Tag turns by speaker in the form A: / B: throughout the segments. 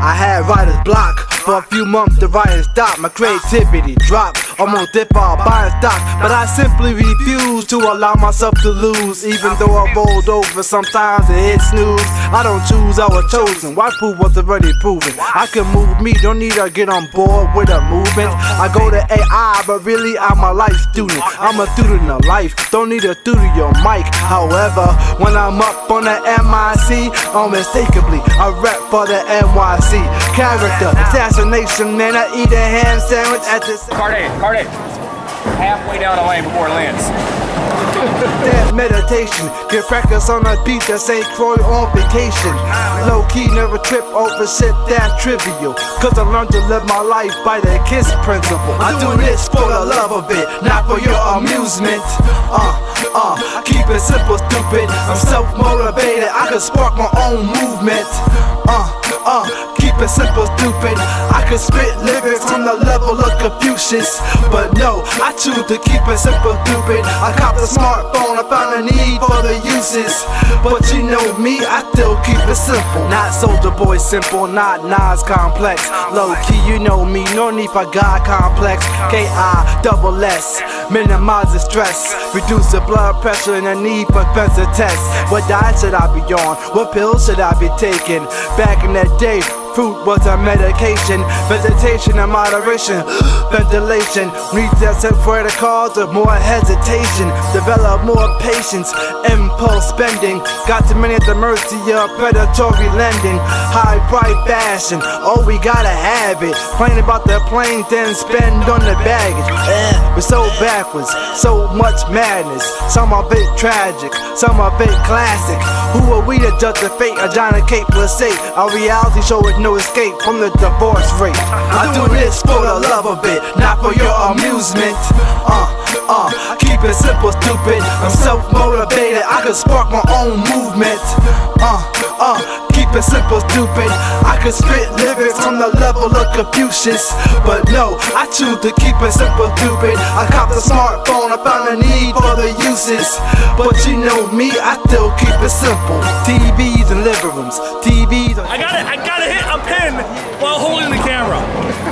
A: I had writer's block for a few months. The writing stopped, my creativity dropped. Almost dip out buying stock, but I simply refuse to allow myself to lose. Even though I rolled over, sometimes it hits snooze. I don't choose, I was chosen. Why prove what's already proven? I can move me, don't need to get on board with a movement. I go to AI, but really I'm a life student. I'm a student of life, don't need a studio mic. However, when I'm up on the MIC, unmistakably I rep for the NYC. Character, assassination, man, I eat a ham sandwich at the
B: Card it. Halfway down the lane before it lands.
A: That meditation, get practice on a beat that St. Croix on vacation. Low key, never trip over shit that trivial. Cause I learned to live my life by the KISS principle. I do this for the love of it, not for your amusement. Keep it simple, stupid. I'm self-motivated, I can spark my own movement. Keep it simple, stupid. I can spit lyrics on the level of Confucius. But no, I choose to keep it simple, stupid. I cop the smartphone, I found a need for the uses. But you know me, I still keep it simple. Not Soulja Boy simple, not Nas complex. Low key, you know me, no need for God complex. KISS, minimize the stress, reduce the blood pressure and the need for expensive tests. What diet should I be on? What pills should I be taking? Back in that day, fruit was a medication. Vegetation and moderation, ventilation. Need that for the cause of more hesitation. Develop more patience, impulse spending. Got too many at the mercy of predatory lending. High bright fashion, oh we gotta have it. Complain about the planes, then spend on the baggage. We're so backwards, so much madness. Some of it tragic, some of it classic. Who are we to judge the fate of Johnny Cape Placate? Our reality show is no escape from the divorce rate. I do this for the love of it, not for your amusement. Keep it simple, stupid. I'm self-motivated, I can spark my own movement. Keep it simple, stupid. I can spit lyrics on the level of Confucius. But no, I choose to keep it simple, stupid. I cop the smartphone, I found a need for the uses. But you know me, I still keep it simple. TVs and living rooms, TVs.
C: I gotta hit a pin while holding the camera.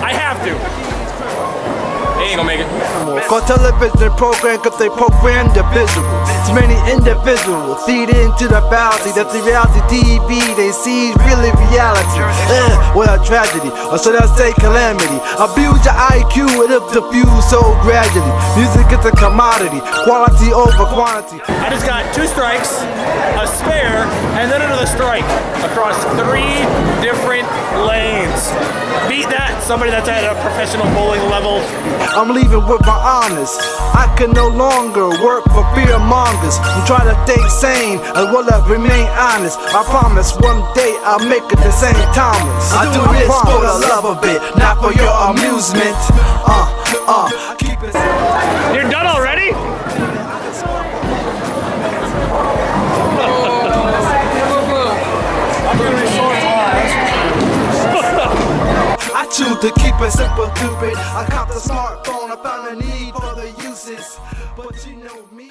C: I have to.
B: They ain't gonna make it.
A: Cause television program, cause they program the visuals. Too many individuals feed into the fallacy that the reality TV they see is really reality. What a tragedy, or should I say calamity. Abuse your IQ and it diffuse so gradually. Music is a commodity, quality over quantity.
C: I just got 2 strikes, a spare, and then another strike across 3 different lanes. Beat that, somebody that's at a professional bowling level.
A: I'm leaving with my honors. I can no longer work for fear mongers. I'm trying to stay sane as well as remain honest. I promise one day I'll make it the St. Thomas. I do this for the love of it, not for your amusement. Keep it.
C: You're done already?
A: I choose to keep it simple, stupid. I cop the smartphone, I found a need for the uses. But you know me,